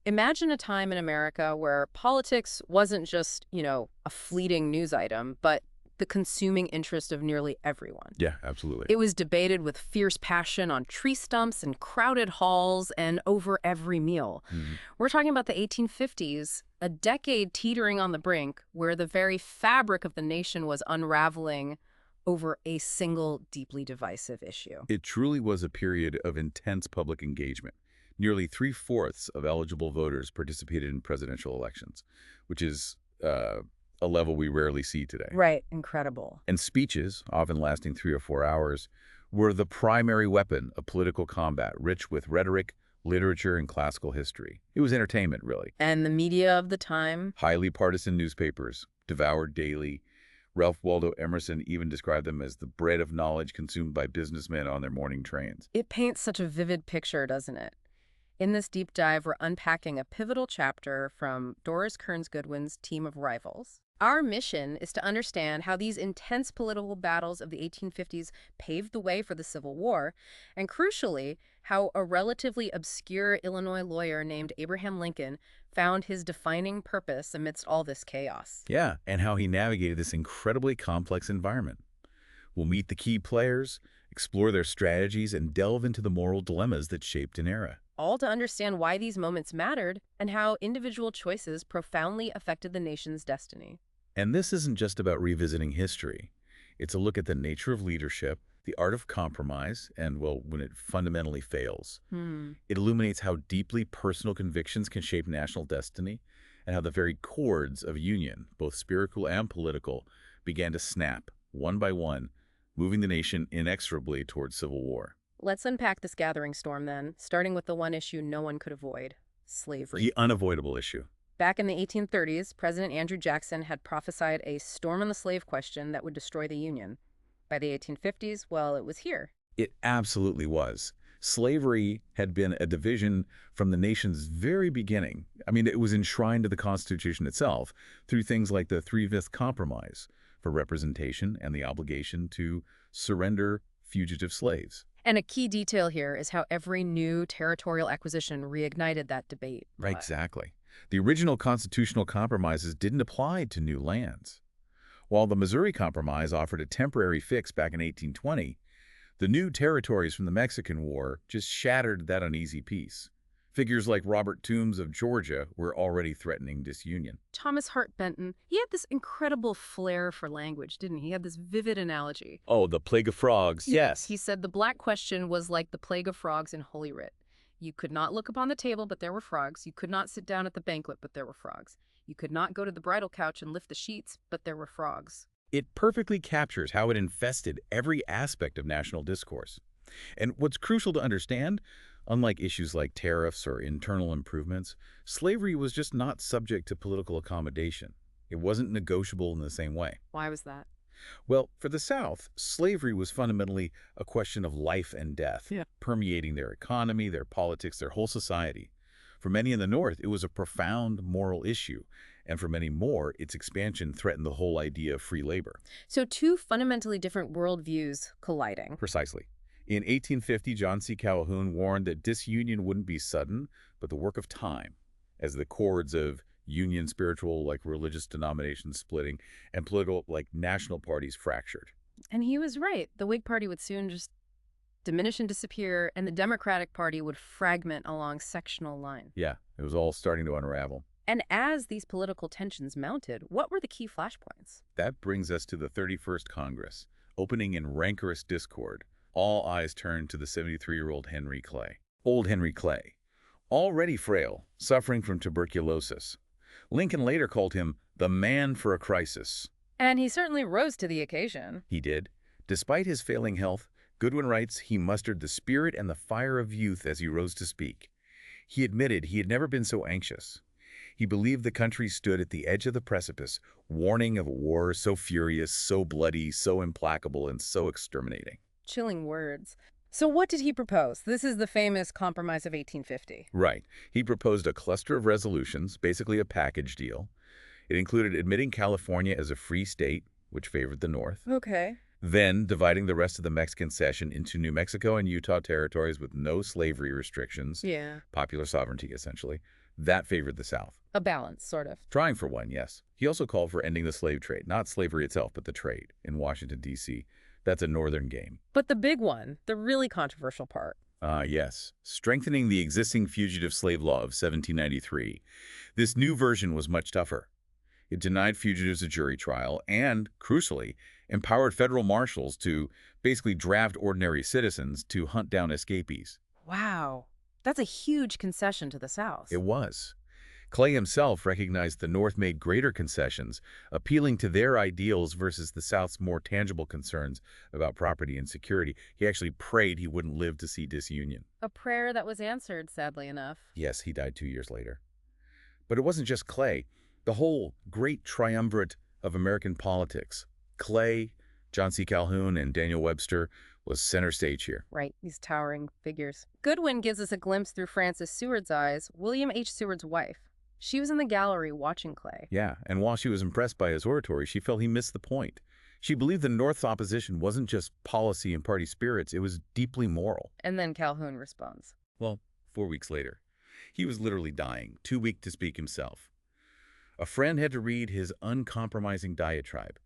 Imagine a time in America where politics wasn't just, a fleeting news item, but the consuming interest of nearly everyone. Yeah, absolutely. It was debated with fierce passion on tree stumps and crowded halls and over every meal. Mhm. We're talking about the 1850s, a decade teetering on the brink where the very fabric of the nation was unraveling over a single deeply divisive issue. It truly was a period of intense public engagement. Nearly three-fourths of eligible voters participated in presidential elections, which is a level we rarely see today. Right, incredible. And speeches, often lasting 3 or 4 hours, were the primary weapon of political combat, rich with rhetoric, literature, and classical history. It was entertainment, really. And the media of the time? Highly partisan newspapers, devoured daily. Ralph Waldo Emerson even described them as the bread of knowledge consumed by businessmen on their morning trains. It paints such a vivid picture, doesn't it? In this deep dive, we're unpacking a pivotal chapter from Doris Kearns Goodwin's team of rivals. Our mission is to understand how these intense political battles of the 1850s paved the way for the Civil War, and crucially, how a relatively obscure Illinois lawyer named Abraham Lincoln found his defining purpose amidst all this chaos. Yeah, and how he navigated this incredibly complex environment. We'll meet the key players, explore their strategies, and delve into the moral dilemmas that shaped an era. All to understand why these moments mattered and how individual choices profoundly affected the nation's destiny. And this isn't just about revisiting history. It's a look at the nature of leadership, the art of compromise, and, well, when it fundamentally fails. It illuminates how deeply personal convictions can shape national destiny and how the very chords of union, both spiritual and political, began to snap, one by one, moving the nation inexorably towards civil war. Let's unpack this gathering storm then, starting with the one issue no one could avoid: slavery. The unavoidable issue. Back in the 1830s, President Andrew Jackson had prophesied a storm on the slave question that would destroy the Union. By the 1850s, well, it was here. It absolutely was. Slavery had been a division from the nation's very beginning. I mean, it was enshrined to the Constitution itself through things like the Three-Fifths Compromise for representation and the obligation to surrender fugitive slaves. And a key detail here is how every new territorial acquisition reignited that debate. Right, exactly. The original constitutional compromises didn't apply to new lands. While the Missouri Compromise offered a temporary fix back in 1820, the new territories from the Mexican War just shattered that uneasy peace. Figures like Robert Toombs of Georgia were already threatening disunion. Thomas Hart Benton, he had this incredible flair for language, didn't he? He had this vivid analogy. Oh, the plague of frogs. Yes. He said the black question was like the plague of frogs in Holy Writ. You could not look upon the table, but there were frogs. You could not sit down at the banquet, but there were frogs. You could not go to the bridal couch and lift the sheets, but there were frogs. It perfectly captures how it infested every aspect of national discourse. And what's crucial to understand, unlike issues like tariffs or internal improvements, slavery was just not subject to political accommodation. It wasn't negotiable in the same way. Why was that? Well, for the South, slavery was fundamentally a question of life and death, permeating their economy, their politics, their whole society. For many in the North, it was a profound moral issue, and for many more, its expansion threatened the whole idea of free labor. So two fundamentally different worldviews colliding. Precisely. In 1850, John C. Calhoun warned that disunion wouldn't be sudden, but the work of time, as the chords of union, spiritual, like religious denominations splitting, and political, like national parties fractured. And he was right. The Whig Party would soon just diminish and disappear, and the Democratic Party would fragment along sectional lines. Yeah, it was all starting to unravel. And as these political tensions mounted, what were the key flashpoints? That brings us to the 31st Congress, opening in rancorous discord. All eyes turned to the 73-year-old Henry Clay. Old Henry Clay, already frail, suffering from tuberculosis. Lincoln later called him the man for a crisis. And he certainly rose to the occasion. He did. Despite his failing health, Goodwin writes he mustered the spirit and the fire of youth as he rose to speak. He admitted he had never been so anxious. He believed the country stood at the edge of the precipice, warning of a war so furious, so bloody, so implacable, and so exterminating. Chilling words. So what did he propose? This is the famous Compromise of 1850. Right. He proposed a cluster of resolutions, basically a package deal. It included admitting California as a free state, which favored the North. Okay. Then dividing the rest of the Mexican cession into New Mexico and Utah territories with no slavery restrictions. Yeah. Popular sovereignty, essentially. That favored the South. A balance, sort of. Trying for one, yes. He also called for ending the slave trade, not slavery itself, but the trade, in Washington, D.C. That's a northern game. But the big one, the really controversial part. Yes. Strengthening the existing Fugitive Slave Law of 1793. This new version was much tougher. It denied fugitives a jury trial and, crucially, empowered federal marshals to basically draft ordinary citizens to hunt down escapees. Wow. That's a huge concession to the South. It was. Clay himself recognized the North made greater concessions, appealing to their ideals versus the South's more tangible concerns about property and security. He actually prayed he wouldn't live to see disunion. A prayer that was answered, sadly enough. Yes, he died 2 years later. But it wasn't just Clay. The whole great triumvirate of American politics, Clay, John C. Calhoun, and Daniel Webster, was center stage here. Right, these towering figures. Goodwin gives us a glimpse through Frances Seward's eyes, William H. Seward's wife. She was in the gallery watching Clay. Yeah, and while she was impressed by his oratory, she felt he missed the point. She believed the North's opposition wasn't just policy and party spirits, it was deeply moral. And then Calhoun responds. Well, 4 weeks later. He was literally dying, too weak to speak himself. A friend had to read his uncompromising diatribe.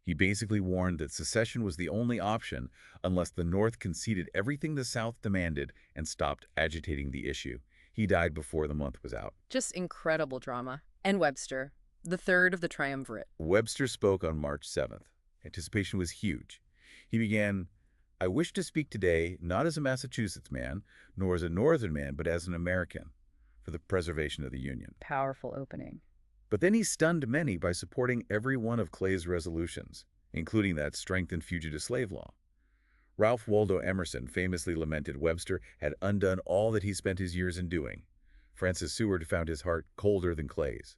He basically warned that secession was the only option unless the North conceded everything the South demanded and stopped agitating the issue. He died before the month was out. Just incredible drama. And Webster, the third of the triumvirate. Webster spoke on March 7th. Anticipation was huge. He began, "I wish to speak today not as a Massachusetts man, nor as a Northern man, but as an American, for the preservation of the Union." Powerful opening. But then he stunned many by supporting every one of Clay's resolutions, including that strengthened Fugitive Slave Law. Ralph Waldo Emerson famously lamented Webster had undone all that he spent his years in doing. Frances Seward found his heart colder than Clay's.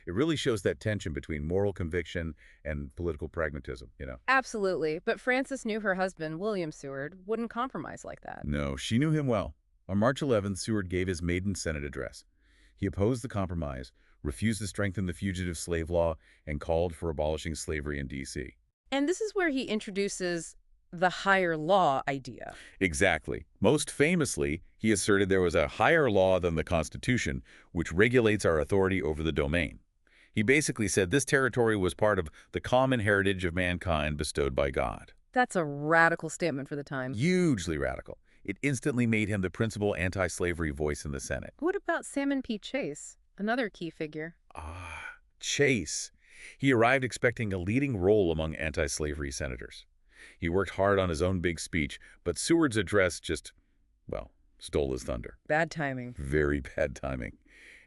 It really shows that tension between moral conviction and political pragmatism, you know. Absolutely, but Frances knew her husband, William Seward, wouldn't compromise like that. No, she knew him well. On March 11th, Seward gave his maiden Senate address. He opposed the compromise, refused to strengthen the Fugitive Slave Law, and called for abolishing slavery in D.C. And this is where he introduces the higher law idea. Exactly. Most famously, he asserted there was a higher law than the Constitution, which regulates our authority over the domain. He basically said this territory was part of the common heritage of mankind bestowed by God. That's a radical statement for the time. Hugely radical. It instantly made him the principal anti-slavery voice in the Senate. What about Salmon P. Chase, another key figure? Chase. He arrived expecting a leading role among anti-slavery senators. He worked hard on his own big speech, but Seward's address just, well, stole his thunder. Bad timing. Very bad timing.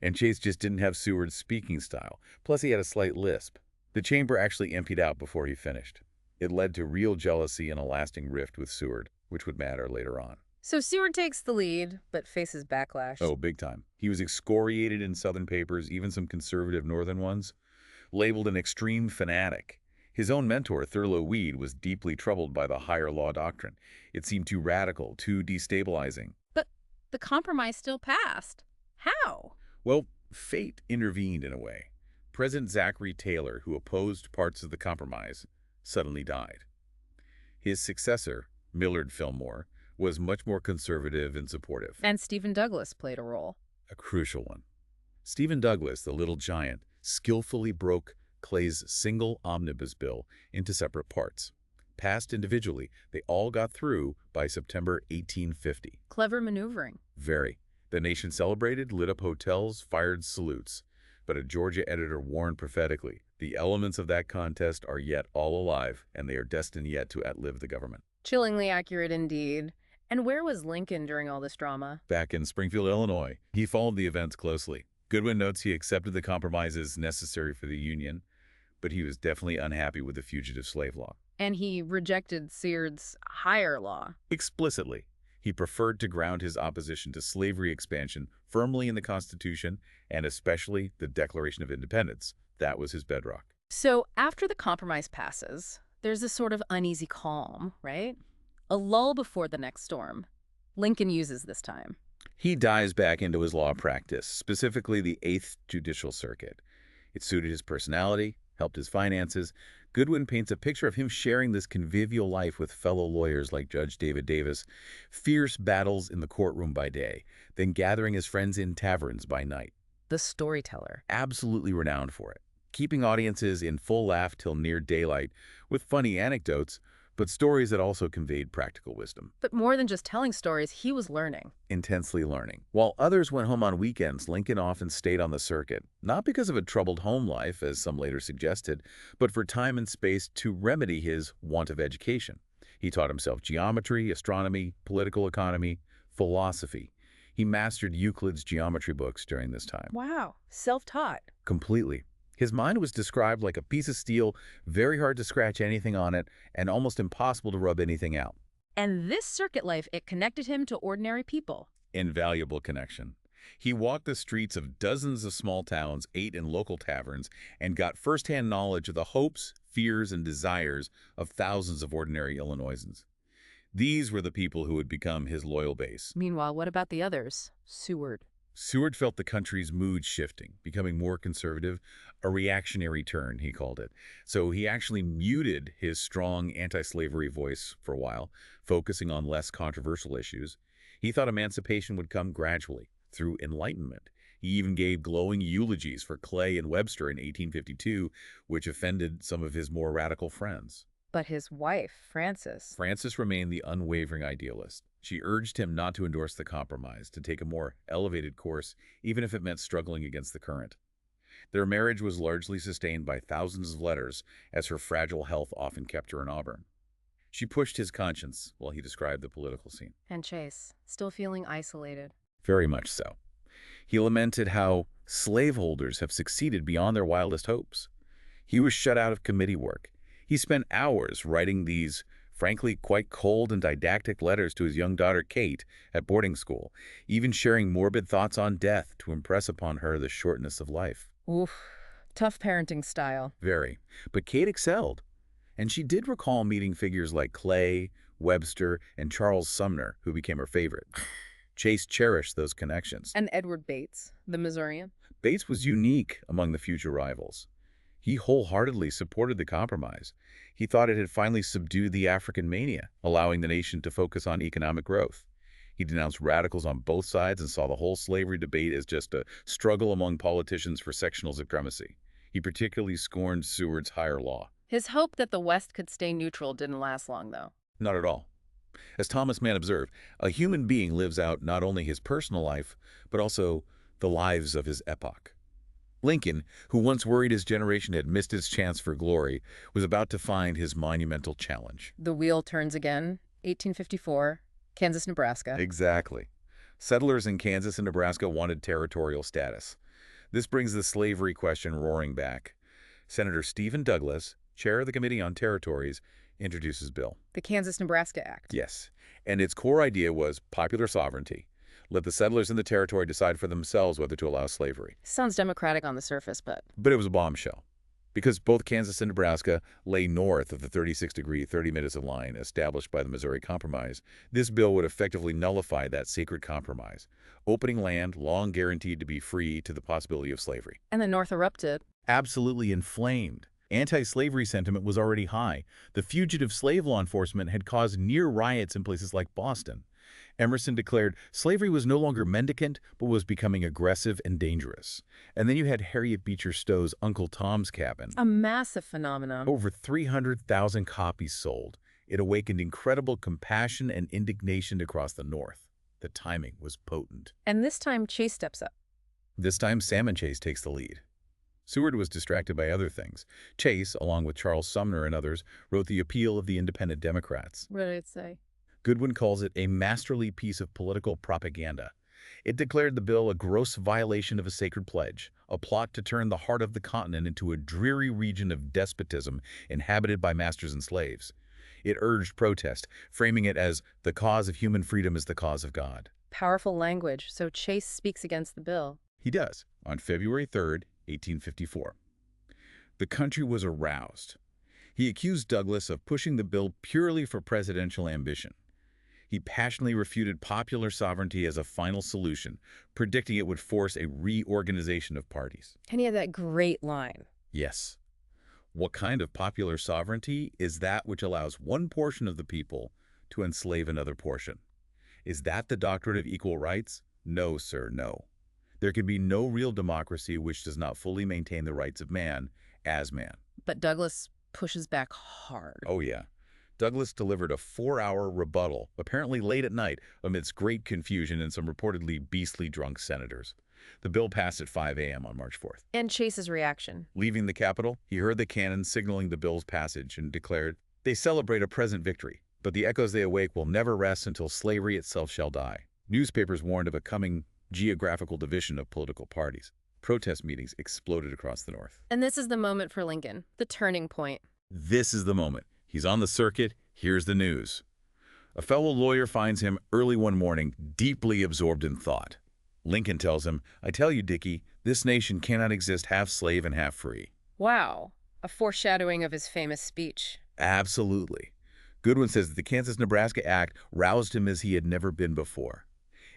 And Chase just didn't have Seward's speaking style. Plus, he had a slight lisp. The chamber actually emptied out before he finished. It led to real jealousy and a lasting rift with Seward, which would matter later on. So Seward takes the lead, but faces backlash. Oh, big time. He was excoriated in Southern papers, even some conservative Northern ones, labeled an extreme fanatic. His own mentor, Thurlow Weed, was deeply troubled by the higher law doctrine. It seemed too radical, too destabilizing. But the compromise still passed. How? Well, fate intervened in a way. President Zachary Taylor, who opposed parts of the compromise, suddenly died. His successor, Millard Fillmore, was much more conservative and supportive. And Stephen Douglas played a role. A crucial one. Stephen Douglas, the little giant, skillfully broke Clay's single omnibus bill into separate parts. Passed individually, they all got through by September 1850. Clever maneuvering. Very. The nation celebrated, lit up hotels, fired salutes. But a Georgia editor warned prophetically, the elements of that contest are yet all alive, and they are destined yet to outlive the government. Chillingly accurate indeed. And where was Lincoln during all this drama? Back in Springfield, Illinois, he followed the events closely. Goodwin notes he accepted the compromises necessary for the Union, but he was definitely unhappy with the Fugitive Slave Law. And he rejected Seward's higher law. Explicitly. He preferred to ground his opposition to slavery expansion firmly in the Constitution and especially the Declaration of Independence. That was his bedrock. So after the compromise passes, there's a sort of uneasy calm, right? A lull before the next storm. Lincoln uses this time. He dives back into his law practice, specifically the Eighth Judicial Circuit. It suited his personality, helped his finances. Goodwin paints a picture of him sharing this convivial life with fellow lawyers like Judge David Davis, fierce battles in the courtroom by day, then gathering his friends in taverns by night. the storyteller. Absolutely renowned for it, keeping audiences in full laugh till near daylight with funny anecdotes, but stories that also conveyed practical wisdom. But more than just telling stories, he was learning. Intensely learning. While others went home on weekends, Lincoln often stayed on the circuit, not because of a troubled home life, as some later suggested, but for time and space to remedy his want of education. He taught himself geometry, astronomy, political economy, philosophy. He mastered Euclid's geometry books during this time. Wow, self-taught. Completely. His mind was described like a piece of steel, very hard to scratch anything on it, and almost impossible to rub anything out. And this circuit life, it connected him to ordinary people. Invaluable connection. He walked the streets of dozens of small towns, ate in local taverns, and got firsthand knowledge of the hopes, fears, and desires of thousands of ordinary Illinoisans. These were the people who would become his loyal base. Meanwhile, what about the others? Seward. Seward felt the country's mood shifting, becoming more conservative, a reactionary turn, he called it. So he actually muted his strong anti-slavery voice for a while, focusing on less controversial issues. He thought emancipation would come gradually, through enlightenment. He even gave glowing eulogies for Clay and Webster in 1852, which offended some of his more radical friends. But his wife, Frances. Frances remained the unwavering idealist. She urged him not to endorse the compromise, to take a more elevated course, even if it meant struggling against the current. Their marriage was largely sustained by thousands of letters, as her fragile health often kept her in Auburn. She pushed his conscience while he described the political scene. And Chase, still feeling isolated. Very much so. He lamented how slaveholders have succeeded beyond their wildest hopes. He was shut out of committee work. He spent hours writing these, frankly, quite cold and didactic letters to his young daughter, Kate, at boarding school, even sharing morbid thoughts on death to impress upon her the shortness of life. Oof, tough parenting style. Very. But Kate excelled. And she did recall meeting figures like Clay, Webster, and Charles Sumner, who became her favorite. Chase cherished those connections. And Edward Bates, the Missourian. Bates was unique among the future rivals. He wholeheartedly supported the compromise. He thought it had finally subdued the African mania, allowing the nation to focus on economic growth. He denounced radicals on both sides and saw the whole slavery debate as just a struggle among politicians for sectional supremacy. He particularly scorned Seward's higher law. His hope that the West could stay neutral didn't last long, though. Not at all. As Thomas Mann observed, a human being lives out not only his personal life, but also the lives of his epoch. Lincoln, who once worried his generation had missed its chance for glory, was about to find his monumental challenge. The wheel turns again, 1854, Kansas, Nebraska. Exactly. Settlers in Kansas and Nebraska wanted territorial status. This brings the slavery question roaring back. Senator Stephen Douglas, chair of the Committee on Territories, introduces bill. The Kansas-Nebraska Act. Yes, and its core idea was popular sovereignty. Let the settlers in the territory decide for themselves whether to allow slavery. Sounds democratic on the surface, but But it was a bombshell. Because both Kansas and Nebraska lay north of the 36-degree, 30-minutes of line established by the Missouri Compromise, this bill would effectively nullify that sacred compromise, opening land long guaranteed to be free to the possibility of slavery. And the North erupted. Absolutely inflamed. Anti-slavery sentiment was already high. The Fugitive Slave Law enforcement had caused near riots in places like Boston. Emerson declared slavery was no longer mendicant, but was becoming aggressive and dangerous. And then you had Harriet Beecher Stowe's Uncle Tom's Cabin. A massive phenomenon. Over 300,000 copies sold. It awakened incredible compassion and indignation across the North. The timing was potent. And this time, Chase steps up. This time, Salmon Chase takes the lead. Seward was distracted by other things. Chase, along with Charles Sumner and others, wrote The Appeal of the Independent Democrats. What did it say? Goodwin calls it a masterly piece of political propaganda. It declared the bill a gross violation of a sacred pledge, a plot to turn the heart of the continent into a dreary region of despotism inhabited by masters and slaves. It urged protest, framing it as the cause of human freedom is the cause of God. Powerful language, so Chase speaks against the bill. He does, on February 3rd, 1854. The country was aroused. He accused Douglas of pushing the bill purely for presidential ambition. He passionately refuted popular sovereignty as a final solution, predicting it would force a reorganization of parties. And he had that great line. Yes. What kind of popular sovereignty is that which allows one portion of the people to enslave another portion? Is that the doctrine of equal rights? No, sir, no. There can be no real democracy which does not fully maintain the rights of man as man. But Douglas pushes back hard. Oh, yeah. Douglas delivered a 4-hour rebuttal, apparently late at night, amidst great confusion and some reportedly beastly drunk senators. The bill passed at 5 a.m. on March 4th. And Chase's reaction. Leaving the Capitol, he heard the cannon signaling the bill's passage and declared, "They celebrate a present victory, but the echoes they awake will never rest until slavery itself shall die." Newspapers warned of a coming geographical division of political parties. Protest meetings exploded across the North. And this is the moment for Lincoln, the turning point. This is the moment. He's on the circuit. Here's the news. A fellow lawyer finds him early one morning, deeply absorbed in thought. Lincoln tells him, "I tell you, Dickie, this nation cannot exist half slave and half free." Wow, a foreshadowing of his famous speech. Absolutely. Goodwin says that the Kansas-Nebraska Act roused him as he had never been before.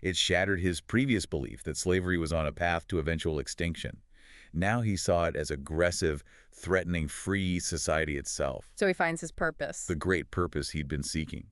It shattered his previous belief that slavery was on a path to eventual extinction. Now he saw it as aggressive, threatening free society itself. So he finds his purpose. The great purpose he'd been seeking.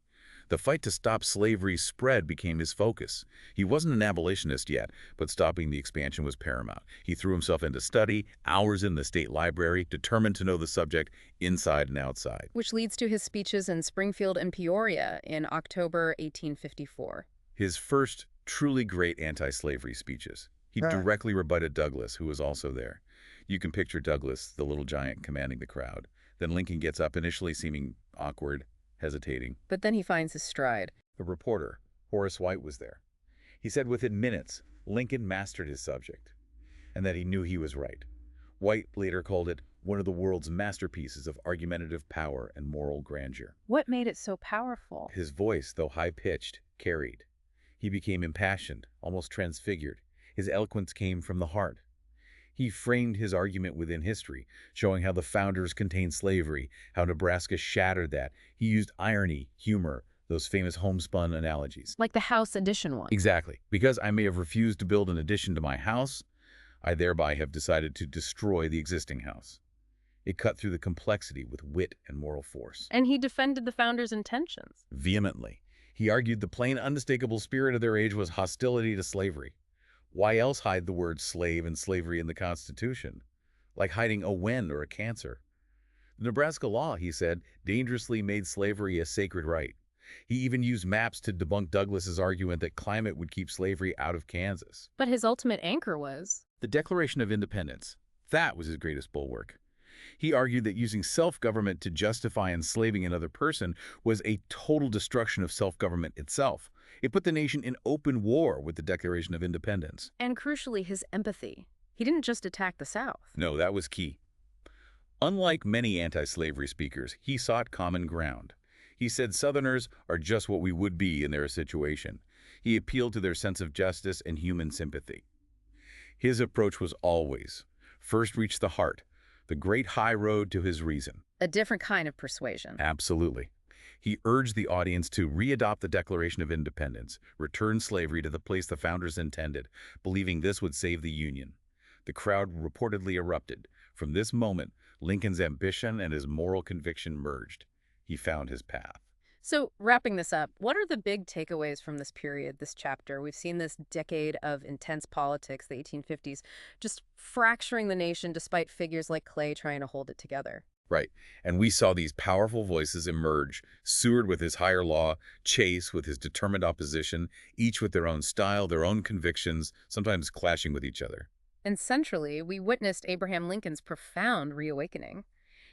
The fight to stop slavery's spread became his focus. He wasn't an abolitionist yet, but stopping the expansion was paramount. He threw himself into study, hours in the state library, determined to know the subject inside and outside. Which leads to his speeches in Springfield and Peoria in October 1854. His first truly great anti-slavery speeches. He directly rebutted Douglas, who was also there. You can picture Douglas, the little giant, commanding the crowd. Then Lincoln gets up, initially seeming awkward, hesitating. But then he finds his stride. The reporter, Horace White, was there. He said within minutes, Lincoln mastered his subject, and that he knew he was right. White later called it one of the world's masterpieces of argumentative power and moral grandeur. What made it so powerful? His voice, though high-pitched, carried. He became impassioned, almost transfigured. His eloquence came from the heart. He framed his argument within history, showing how the founders contained slavery, how Nebraska shattered that. He used irony, humor, those famous homespun analogies. Like the house addition one. Exactly. Because I may have refused to build an addition to my house, I thereby have decided to destroy the existing house. It cut through the complexity with wit and moral force. And he defended the founders' intentions. Vehemently. He argued the plain, unmistakable spirit of their age was hostility to slavery. Why else hide the word slave and slavery in the Constitution? Like hiding a wen or a cancer. The Nebraska law, he said, dangerously made slavery a sacred right. He even used maps to debunk Douglas's argument that climate would keep slavery out of Kansas. But his ultimate anchor was the Declaration of Independence. That was his greatest bulwark. He argued that using self-government to justify enslaving another person was a total destruction of self-government itself. It put the nation in open war with the Declaration of Independence. And crucially, his empathy. He didn't just attack the South. No, that was key. Unlike many anti-slavery speakers, he sought common ground. He said Southerners are just what we would be in their situation. He appealed to their sense of justice and human sympathy. His approach was always, first reach the heart, the great high road to his reason. A different kind of persuasion. Absolutely. He urged the audience to re-adopt the Declaration of Independence, return slavery to the place the founders intended, believing this would save the Union. The crowd reportedly erupted. From this moment, Lincoln's ambition and his moral conviction merged. He found his path. So, wrapping this up, what are the big takeaways from this period, this chapter? We've seen this decade of intense politics, the 1850s, just fracturing the nation despite figures like Clay trying to hold it together. Right. And we saw these powerful voices emerge, Seward with his higher law, Chase with his determined opposition, each with their own style, their own convictions, sometimes clashing with each other. And centrally, we witnessed Abraham Lincoln's profound reawakening.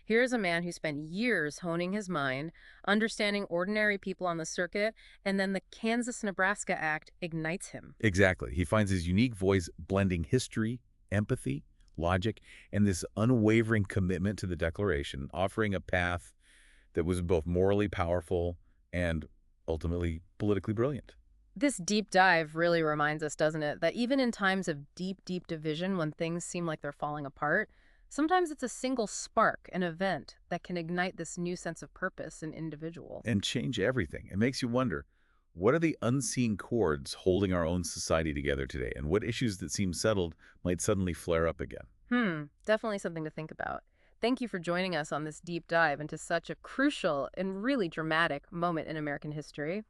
Here's a man who spent years honing his mind, understanding ordinary people on the circuit, and then the Kansas-Nebraska Act ignites him. Exactly. He finds his unique voice blending history, empathy, logic, and this unwavering commitment to the Declaration, offering a path that was both morally powerful and ultimately politically brilliant. This deep dive really reminds us, doesn't it, that even in times of deep, deep division, when things seem like they're falling apart, sometimes it's a single spark, an event, that can ignite this new sense of purpose in individuals. And change everything. It makes you wonder, what are the unseen chords holding our own society together today? And what issues that seem settled might suddenly flare up again? Definitely something to think about. Thank you for joining us on this deep dive into such a crucial and really dramatic moment in American history.